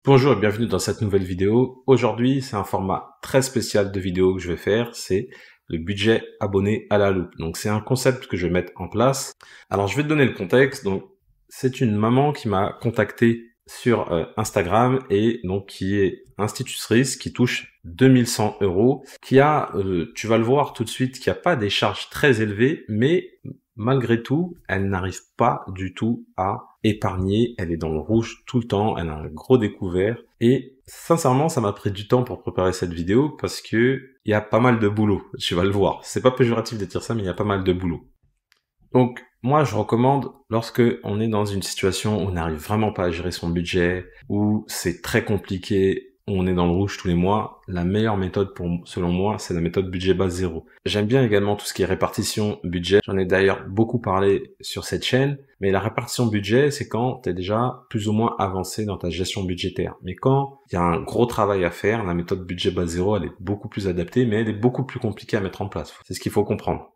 Bonjour et bienvenue dans cette nouvelle vidéo. Aujourd'hui, c'est un format très spécial de vidéo que je vais faire, c'est le budget abonné à la loupe. Donc c'est un concept que je vais mettre en place. Alors je vais te donner le contexte. Donc c'est une maman qui m'a contacté sur Instagram et donc qui est institutrice, qui touche 2100 €, qui a, tu vas le voir tout de suite, qui a pas des charges très élevées, mais malgré tout, elle n'arrive pas du tout à épargner, elle est dans le rouge tout le temps, elle a un gros découvert et sincèrement, ça m'a pris du temps pour préparer cette vidéo parce que il y a pas mal de boulot, tu vas le voir. C'est pas péjoratif de dire ça, mais il y a pas mal de boulot. Donc, moi, je recommande, lorsque on est dans une situation où on n'arrive vraiment pas à gérer son budget, où c'est très compliqué, où on est dans le rouge tous les mois, la meilleure méthode selon moi, c'est la méthode budget base zéro. J'aime bien également tout ce qui est répartition budget. J'en ai d'ailleurs beaucoup parlé sur cette chaîne, mais la répartition budget, c'est quand tu es déjà plus ou moins avancé dans ta gestion budgétaire. Mais quand il y a un gros travail à faire, la méthode budget base zéro, elle est beaucoup plus adaptée, mais elle est beaucoup plus compliquée à mettre en place. C'est ce qu'il faut comprendre.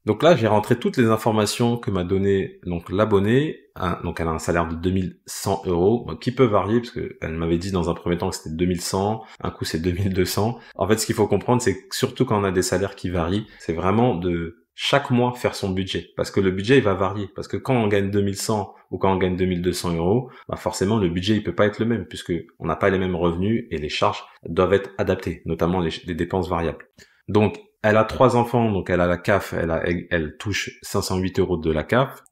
Donc là, j'ai rentré toutes les informations que m'a donné donc l'abonné. Donc elle a un salaire de 2100 €, qui peut varier parce que elle m'avait dit dans un premier temps que c'était 2100, un coup c'est 2200. En fait, ce qu'il faut comprendre, c'est que surtout quand on a des salaires qui varient, c'est vraiment de chaque mois faire son budget, parce que le budget il va varier. Parce que quand on gagne 2100 ou quand on gagne 2200 €, bah forcément le budget il peut pas être le même puisque on n'a pas les mêmes revenus et les charges doivent être adaptées, notamment les dépenses variables. Donc elle a 3 enfants, donc elle a la CAF, elle touche 508 € de la CAF.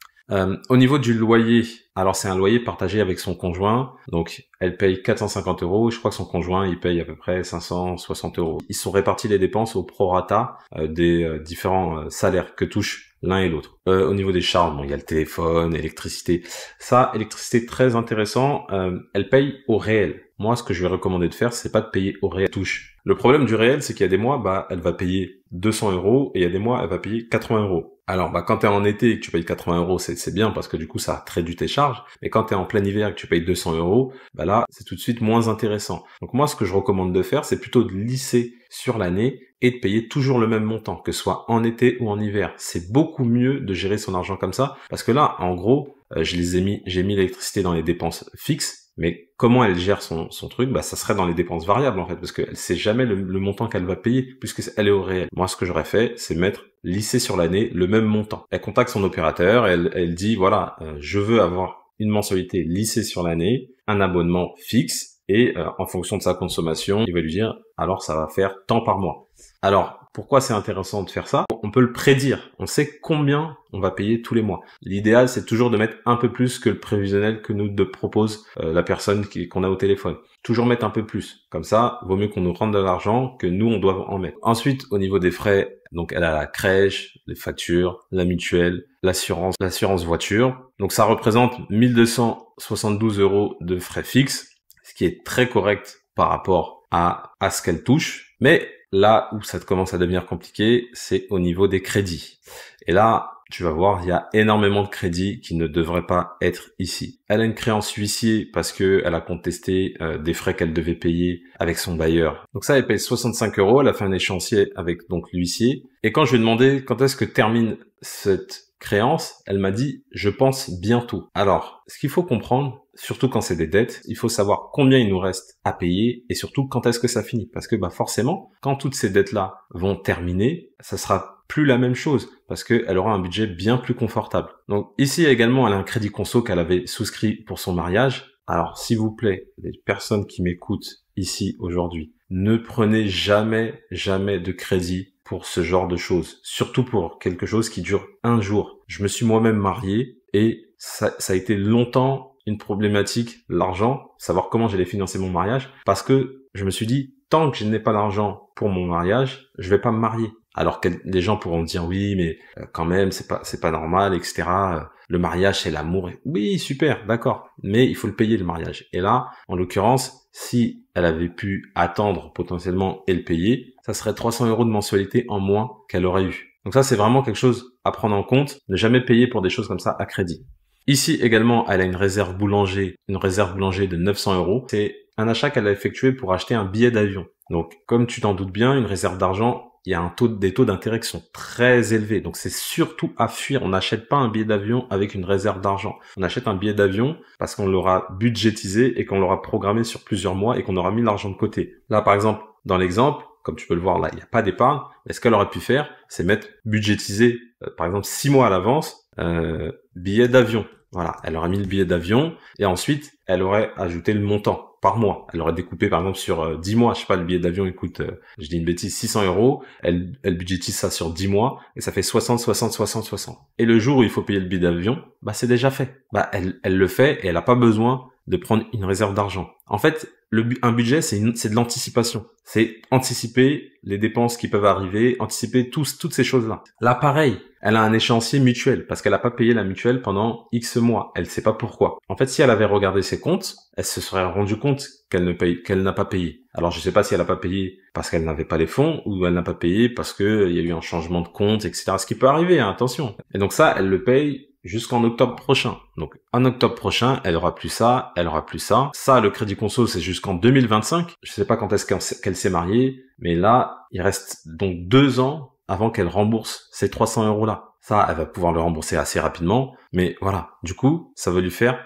Au niveau du loyer, alors c'est un loyer partagé avec son conjoint, donc elle paye 450 €, je crois que son conjoint il paye à peu près 560 €. Ils sont répartis les dépenses au prorata des différents salaires que touchent l'un et l'autre. Au niveau des charges, bon, il y a le téléphone, l'électricité. Ça, électricité très intéressant, elle paye au réel. Moi, ce que je vais recommander de faire, c'est pas de payer au réel touche. Le problème du réel, c'est qu'il y a des mois, bah, elle va payer 200 € et il y a des mois, elle va payer 80 €. Alors, bah, quand t'es en été et que tu payes 80 €, c'est bien parce que du coup, ça réduit tes charges. Mais quand t'es en plein hiver et que tu payes 200 €, bah là, c'est tout de suite moins intéressant. Donc moi, ce que je recommande de faire, c'est plutôt de lisser sur l'année et de payer toujours le même montant, que ce soit en été ou en hiver. C'est beaucoup mieux de gérer son argent comme ça parce que là, en gros, j'ai mis l'électricité dans les dépenses fixes. Mais comment elle gère son truc, bah ça serait dans les dépenses variables en fait, parce qu'elle sait jamais le montant qu'elle va payer, puisque elle est au réel. Moi, ce que j'aurais fait, c'est lisser sur l'année le même montant. Elle contacte son opérateur, elle dit voilà, je veux avoir une mensualité lissée sur l'année, un abonnement fixe, et en fonction de sa consommation, il va lui dire alors ça va faire tant par mois. Alors, pourquoi c'est intéressant de faire ça? On peut le prédire. On sait combien on va payer tous les mois. L'idéal, c'est toujours de mettre un peu plus que le prévisionnel que nous propose la personne qu'on a au téléphone. Toujours mettre un peu plus. Comme ça, vaut mieux qu'on nous rende de l'argent que nous, on doit en mettre. Ensuite, au niveau des frais, donc elle a la crèche, les factures, la mutuelle, l'assurance voiture. Donc ça représente 1272 € de frais fixes, ce qui est très correct par rapport à ce qu'elle touche. Mais là où ça commence à devenir compliqué, c'est au niveau des crédits. Et là, tu vas voir, il y a énormément de crédits qui ne devraient pas être ici. Elle a une créance huissier parce que elle a contesté des frais qu'elle devait payer avec son bailleur. Donc ça, elle paye 65 €. Elle a fait un échéancier avec donc l'huissier. Et quand je lui ai demandé quand est-ce que termine cette créance, elle m'a dit je pense bientôt. Alors, ce qu'il faut comprendre, surtout quand c'est des dettes, il faut savoir combien il nous reste à payer et surtout quand est-ce que ça finit. Parce que bah forcément, quand toutes ces dettes-là vont terminer, ça sera plus la même chose parce qu'elle aura un budget bien plus confortable. Donc ici également, elle a un crédit conso qu'elle avait souscrit pour son mariage. Alors s'il vous plaît, les personnes qui m'écoutent ici aujourd'hui, ne prenez jamais de crédit pour ce genre de choses, surtout pour quelque chose qui dure un jour. Je me suis moi-même marié et ça a été longtemps une problématique, l'argent, savoir comment j'allais financer mon mariage, parce que je me suis dit, tant que je n'ai pas l'argent pour mon mariage, je vais pas me marier. Alors que les gens pourront dire oui, mais quand même, c'est pas normal, etc. Le mariage, c'est l'amour. Oui, super, d'accord. Mais il faut le payer, le mariage. Et là, en l'occurrence, si elle avait pu attendre potentiellement et le payer, ça serait 300 € de mensualité en moins qu'elle aurait eu. Donc ça, c'est vraiment quelque chose à prendre en compte. Ne jamais payer pour des choses comme ça à crédit. Ici également, elle a une réserve boulanger de 900 €. C'est un achat qu'elle a effectué pour acheter un billet d'avion. Donc, comme tu t'en doutes bien, une réserve d'argent, il y a des taux d'intérêt qui sont très élevés. Donc c'est surtout à fuir. On n'achète pas un billet d'avion avec une réserve d'argent. On achète un billet d'avion parce qu'on l'aura budgétisé et qu'on l'aura programmé sur plusieurs mois et qu'on aura mis l'argent de côté. Là, par exemple, dans l'exemple, comme tu peux le voir là, il n'y a pas d'épargne. Mais ce qu'elle aurait pu faire, c'est budgétiser, par exemple, 6 mois à l'avance, billet d'avion. Voilà, elle aurait mis le billet d'avion et ensuite, elle aurait ajouté le montant par mois. Elle aurait découpé, par exemple, sur 10 mois. Je sais pas, le billet d'avion, il coûte, je dis une bêtise, 600 €. Elle budgétise ça sur 10 mois et ça fait 60, 60, 60, 60. Et le jour où il faut payer le billet d'avion, bah, c'est déjà fait. Bah, elle le fait et elle n'a pas besoin de prendre une réserve d'argent. En fait, un budget, c'est de l'anticipation. C'est anticiper les dépenses qui peuvent arriver, anticiper toutes ces choses-là. Là, pareil, elle a un échéancier mutuel parce qu'elle n'a pas payé la mutuelle pendant X mois. Elle sait pas pourquoi. En fait, si elle avait regardé ses comptes, elle se serait rendue compte qu'elle n'a pas payé. Alors, je sais pas si elle n'a pas payé parce qu'elle n'avait pas les fonds ou elle n'a pas payé parce que il y a eu un changement de compte, etc. Ce qui peut arriver, hein, attention. Et donc ça, elle le paye jusqu'en octobre prochain. Donc, en octobre prochain, elle aura plus ça, elle aura plus ça. Ça, le crédit conso, c'est jusqu'en 2025. Je sais pas quand est-ce qu'elle s'est mariée, mais là, il reste donc 2 ans avant qu'elle rembourse ces 300 € là. Ça, elle va pouvoir le rembourser assez rapidement. Mais voilà. Du coup, ça va lui faire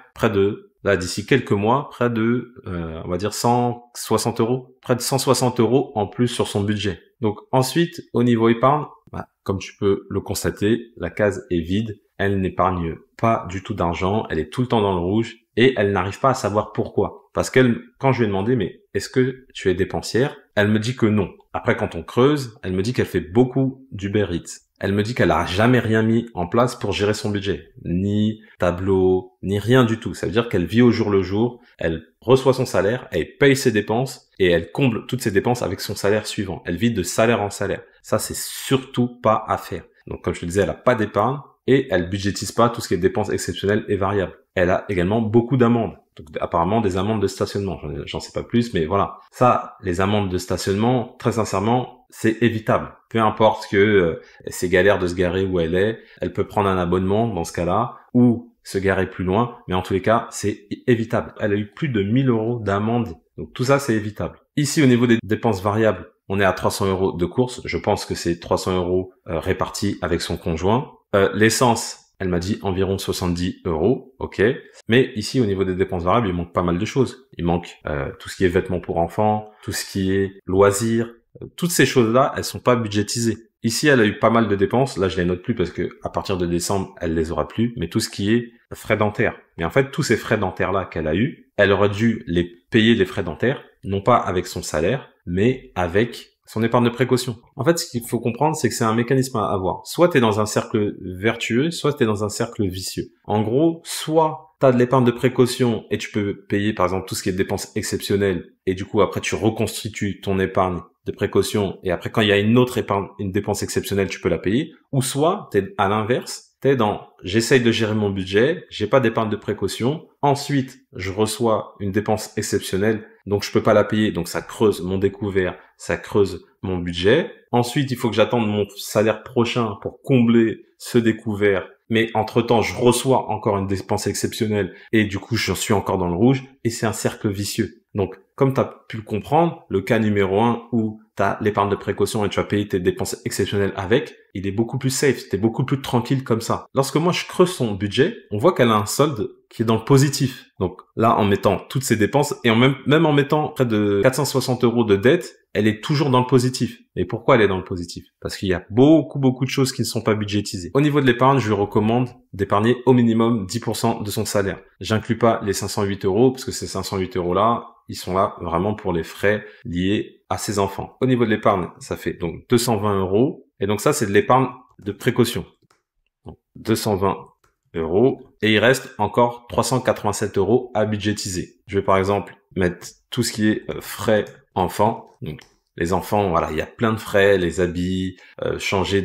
là, d'ici quelques mois, près de, on va dire 160 €. Près de 160 € en plus sur son budget. Donc, ensuite, au niveau épargne, bah, comme tu peux le constater, la case est vide. Elle n'épargne pas du tout d'argent, elle est tout le temps dans le rouge et elle n'arrive pas à savoir pourquoi. Parce quand je lui ai demandé, mais est-ce que tu es dépensière? Elle me dit que non. Après, quand on creuse, elle me dit qu'elle fait beaucoup d'Uber Eats. Elle me dit qu'elle a jamais rien mis en place pour gérer son budget. Ni tableau, ni rien du tout. Ça veut dire qu'elle vit au jour le jour, elle reçoit son salaire, elle paye ses dépenses et elle comble toutes ses dépenses avec son salaire suivant. Elle vit de salaire en salaire. Ça, c'est surtout pas à faire. Donc, comme je te disais, elle a pas d'épargne. Et elle budgétise pas tout ce qui est dépenses exceptionnelles et variables. Elle a également beaucoup d'amendes. Donc apparemment des amendes de stationnement. J'en sais pas plus, mais voilà. Ça, les amendes de stationnement, très sincèrement, c'est évitable. Peu importe que c'est galère de se garer où elle peut prendre un abonnement dans ce cas-là, ou se garer plus loin, mais en tous les cas, c'est évitable. Elle a eu plus de 1000 € d'amende. Donc tout ça, c'est évitable. Ici, au niveau des dépenses variables, on est à 300 € de course. Je pense que c'est 300 € répartis avec son conjoint. L'essence, elle m'a dit environ 70 €, ok. Mais ici, au niveau des dépenses variables, il manque pas mal de choses. Il manque tout ce qui est vêtements pour enfants, tout ce qui est loisirs. Toutes ces choses-là, elles sont pas budgétisées. Ici, elle a eu pas mal de dépenses. Là, je les note plus parce que à partir de décembre, elle les aura plus. Mais tout ce qui est frais dentaires. Mais en fait, tous ces frais dentaires-là qu'elle a eu, elle aurait dû les payer les frais dentaires, non pas avec son salaire, mais avec son épargne de précaution. En fait, ce qu'il faut comprendre, c'est que c'est un mécanisme à avoir. Soit tu es dans un cercle vertueux, soit tu es dans un cercle vicieux. En gros, soit tu as de l'épargne de précaution et tu peux payer par exemple tout ce qui est dépenses exceptionnelles et du coup après tu reconstitues ton épargne de précaution et après quand il y a une dépense exceptionnelle, tu peux la payer. Ou soit tu es à l'inverse, t'es dans j'essaye de gérer mon budget, j'ai pas d'épargne de précaution, ensuite je reçois une dépense exceptionnelle, donc je peux pas la payer, donc ça creuse mon découvert, ça creuse mon budget. Ensuite, il faut que j'attende mon salaire prochain pour combler ce découvert, mais entre-temps, je reçois encore une dépense exceptionnelle et du coup, je suis encore dans le rouge et c'est un cercle vicieux. Donc, comme tu as pu le comprendre, le cas numéro 1 où tu as l'épargne de précaution et tu vas payer tes dépenses exceptionnelles avec, il est beaucoup plus safe, t'es beaucoup plus tranquille comme ça. Lorsque moi je creuse son budget, on voit qu'elle a un solde qui est dans le positif. Donc là, en mettant toutes ses dépenses et même en mettant près de 460 € de dette, elle est toujours dans le positif. Et pourquoi elle est dans le positif? Parce qu'il y a beaucoup de choses qui ne sont pas budgétisées. Au niveau de l'épargne, je lui recommande d'épargner au minimum 10% de son salaire. J'inclus pas les 508 € parce que ces 508 € là, ils sont là vraiment pour les frais liés à ses enfants. Au niveau de l'épargne, ça fait donc 220 €. Et donc ça, c'est de l'épargne de précaution. Donc 220 €. Et il reste encore 387 € à budgétiser. Je vais par exemple mettre tout ce qui est frais enfants. Donc les enfants, voilà, il y a plein de frais, les habits, changer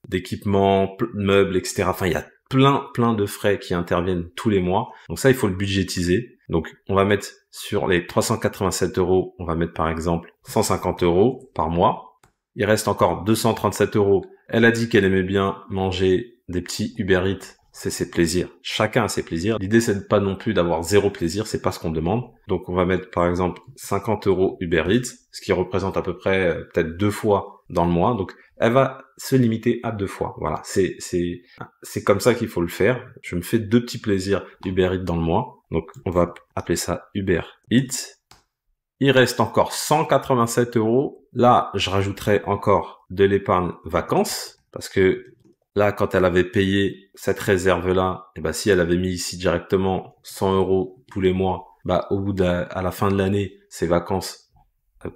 d'équipement, meubles, etc. Enfin, il y a plein de frais qui interviennent tous les mois. Donc ça, il faut le budgétiser. Donc on va mettre sur les 387 €, on va mettre par exemple 150 € par mois. Il reste encore 237 €. Elle a dit qu'elle aimait bien manger des petits Uber Eats. C'est ses plaisirs. Chacun a ses plaisirs. L'idée, c'est pas non plus d'avoir zéro plaisir. C'est pas ce qu'on demande. Donc, on va mettre, par exemple, 50 € Uber Eats, ce qui représente à peu près, peut-être 2 fois dans le mois. Donc, elle va se limiter à 2 fois. Voilà, c'est comme ça qu'il faut le faire. Je me fais 2 petits plaisirs Uber Eats dans le mois. Donc, on va appeler ça Uber Eats. Il reste encore 187 €. Là, je rajouterai encore de l'épargne vacances parce que là, quand elle avait payé cette réserve-là, et ben, si elle avait mis ici directement 100 € tous les mois, bah, à la fin de l'année, ses vacances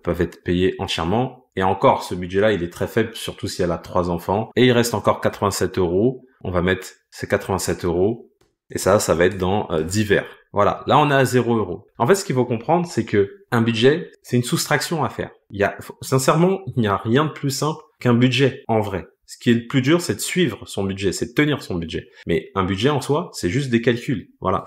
peuvent être payées entièrement. Et encore, ce budget-là, il est très faible, surtout si elle a 3 enfants. Et il reste encore 87 €. On va mettre ces 87 €. Et ça va être dans divers. Voilà, là on est à 0 €. En fait, ce qu'il faut comprendre, c'est que un budget, c'est une soustraction à faire. Sincèrement, il n'y a rien de plus simple qu'un budget en vrai. Ce qui est le plus dur, c'est de suivre son budget, c'est de tenir son budget. Mais un budget en soi, c'est juste des calculs. Voilà,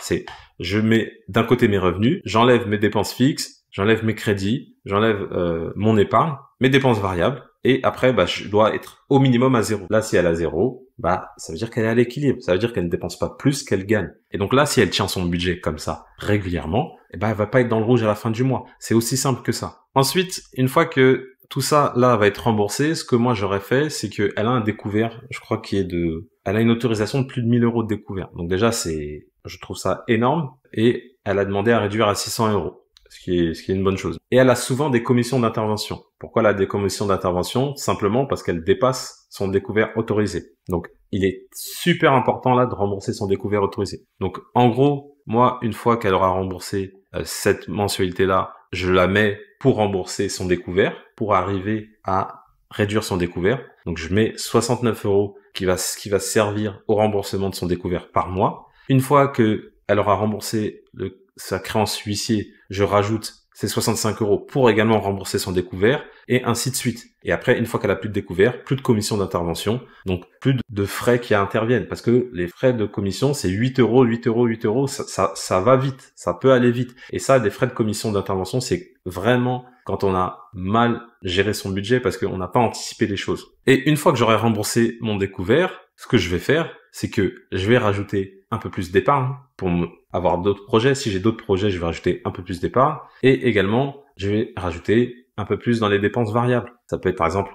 je mets d'un côté mes revenus, j'enlève mes dépenses fixes, j'enlève mes crédits, j'enlève mon épargne, mes dépenses variables, et après, bah, je dois être au minimum à 0. Là, si elle a 0, bah, ça veut dire qu'elle est à l'équilibre. Ça veut dire qu'elle ne dépense pas plus qu'elle gagne. Et donc là, si elle tient son budget comme ça régulièrement, eh ben, elle va pas être dans le rouge à la fin du mois. C'est aussi simple que ça. Ensuite, une fois que tout ça, là, va être remboursé, ce que moi j'aurais fait, c'est qu'elle a un découvert, je crois elle a une autorisation de plus de 1 000 € de découvert. Donc déjà, je trouve ça énorme. Et elle a demandé à réduire à 600 €. Ce qui est une bonne chose. Et elle a souvent des commissions d'intervention. Pourquoi elle a des commissions d'intervention? Simplement parce qu'elle dépasse son découvert autorisé. Donc, il est super important là de rembourser son découvert autorisé. Donc, en gros, moi, une fois qu'elle aura remboursé cette mensualité-là, je la mets pour rembourser son découvert, pour arriver à réduire son découvert. Donc, je mets 69 € qui va servir au remboursement de son découvert par mois. Une fois que elle aura remboursé sa créance huissier, je rajoute ces 65 € pour également rembourser son découvert, et ainsi de suite. Et après, une fois qu'elle a plus de découvert, plus de commission d'intervention, donc plus de frais qui interviennent, parce que les frais de commission, c'est 8 €, 8 €, 8 €, ça va vite, ça peut aller vite. Et ça, des frais de commission d'intervention, c'est vraiment quand on a mal géré son budget, parce qu'on n'a pas anticipé les choses. Et une fois que j'aurai remboursé mon découvert, ce que je vais faire, c'est que je vais rajouter un peu plus d'épargne pour avoir d'autres projets. Si j'ai d'autres projets, je vais rajouter un peu plus d'épargne. Et également, je vais rajouter un peu plus dans les dépenses variables. Ça peut être par exemple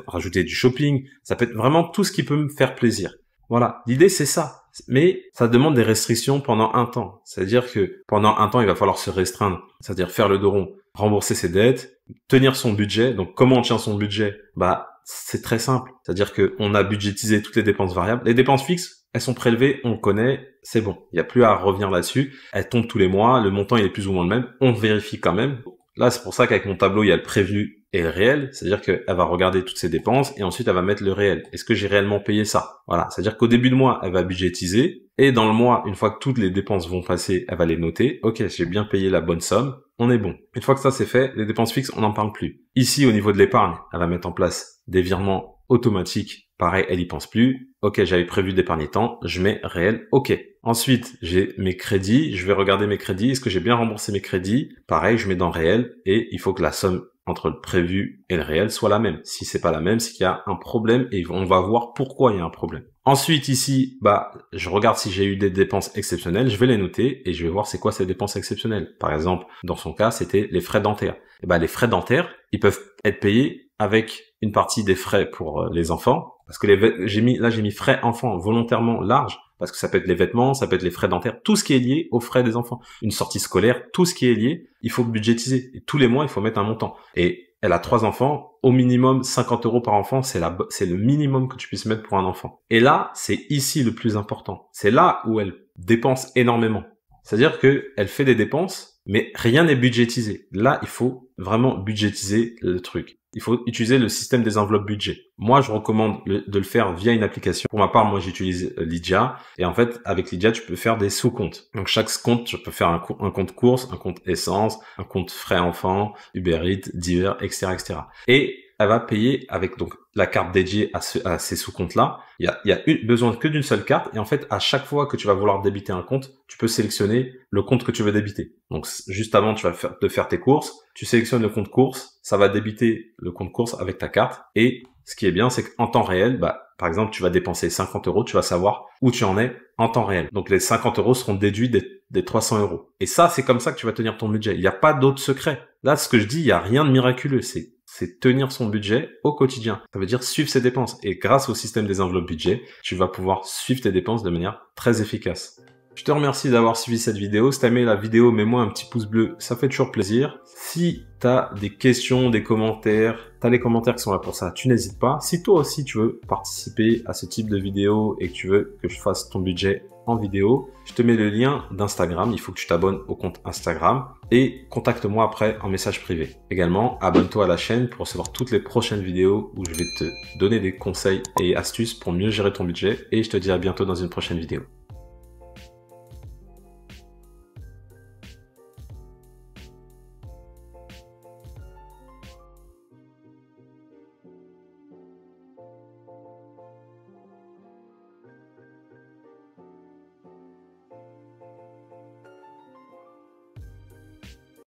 rajouter du shopping. Ça peut être vraiment tout ce qui peut me faire plaisir. Voilà, l'idée c'est ça. Mais ça demande des restrictions pendant un temps. C'est-à-dire que pendant un temps, il va falloir se restreindre. C'est-à-dire faire le dos rond, rembourser ses dettes, tenir son budget. Donc comment on tient son budget? Bah, c'est très simple. C'est-à-dire que on a budgétisé toutes les dépenses variables. Les dépenses fixes, elles sont prélevées, on le connaît, c'est bon. Il n'y a plus à revenir là-dessus. Elles tombent tous les mois, le montant il est plus ou moins le même. On vérifie quand même. Là, c'est pour ça qu'avec mon tableau, il y a le prévu et le réel. C'est-à-dire qu'elle va regarder toutes ses dépenses et ensuite elle va mettre le réel. Est-ce que j'ai réellement payé ça? Voilà. C'est-à-dire qu'au début de mois, elle va budgétiser et dans le mois, une fois que toutes les dépenses vont passer, elle va les noter. Ok, j'ai bien payé la bonne somme. On est bon. Une fois que ça c'est fait, les dépenses fixes, on n'en parle plus. Ici, au niveau de l'épargne, elle va mettre en place des virements automatiques. Pareil, elle y pense plus. Ok, j'avais prévu d'épargner tant, je mets réel. Ok. Ensuite, j'ai mes crédits. Je vais regarder mes crédits. Est-ce que j'ai bien remboursé mes crédits? Pareil, je mets dans réel et il faut que la somme entre le prévu et le réel soit la même. Si c'est pas la même, c'est qu'il y a un problème et on va voir pourquoi il y a un problème. Ensuite, ici, bah, je regarde si j'ai eu des dépenses exceptionnelles, je vais les noter et je vais voir c'est quoi ces dépenses exceptionnelles. Par exemple, dans son cas, c'était les frais dentaires. Et bah, les frais dentaires, ils peuvent être payés avec une partie des frais pour les enfants. Parce que j'ai mis frais enfants volontairement large. Parce que ça peut être les vêtements, ça peut être les frais dentaires, tout ce qui est lié aux frais des enfants. Une sortie scolaire, tout ce qui est lié, il faut budgétiser. Et tous les mois, il faut mettre un montant. Et elle a 3 enfants, au minimum 50 € par enfant, c'est le minimum que tu puisses mettre pour un enfant. Et là, c'est ici le plus important. C'est là où elle dépense énormément. C'est-à-dire que elle fait des dépenses, mais rien n'est budgétisé. Là, il faut vraiment budgétiser le truc. Il faut utiliser le système des enveloppes budget. Moi, je recommande de le faire via une application. Pour ma part, moi, j'utilise Lydia. Et en fait, avec Lydia, tu peux faire des sous-comptes. Donc, chaque compte, tu peux faire un compte course, un compte essence, un compte frais enfants, Uber Eats, divers, etc., etc. Et elle va payer avec donc la carte dédiée à ces sous-comptes-là. Il y a besoin que d'une seule carte. Et en fait, à chaque fois que tu vas vouloir débiter un compte, tu peux sélectionner le compte que tu veux débiter. Donc, juste avant, tu vas faire tes courses. Tu sélectionnes le compte course. Ça va débiter le compte course avec ta carte. Et ce qui est bien, c'est qu'en temps réel, bah, par exemple, tu vas dépenser 50 €, tu vas savoir où tu en es en temps réel. Donc, les 50 € seront déduits des 300 €. Et ça, c'est comme ça que tu vas tenir ton budget. Il n'y a pas d'autre secret. Là, ce que je dis, il n'y a rien de miraculeux. C'est c'est tenir son budget au quotidien. Ça veut dire suivre ses dépenses. Et grâce au système des enveloppes budget, tu vas pouvoir suivre tes dépenses de manière très efficace. Je te remercie d'avoir suivi cette vidéo. Si t'as aimé la vidéo, mets-moi un petit pouce bleu, ça fait toujours plaisir. Si t'as des questions, des commentaires, t'as les commentaires qui sont là pour ça, tu n'hésites pas. Si toi aussi tu veux participer à ce type de vidéo et que tu veux que je fasse ton budget en vidéo, je te mets le lien d'Instagram. Il faut que tu t'abonnes au compte Instagram et contacte-moi après en message privé. Également, abonne-toi à la chaîne pour recevoir toutes les prochaines vidéos où je vais te donner des conseils et astuces pour mieux gérer ton budget et je te dis à bientôt dans une prochaine vidéo.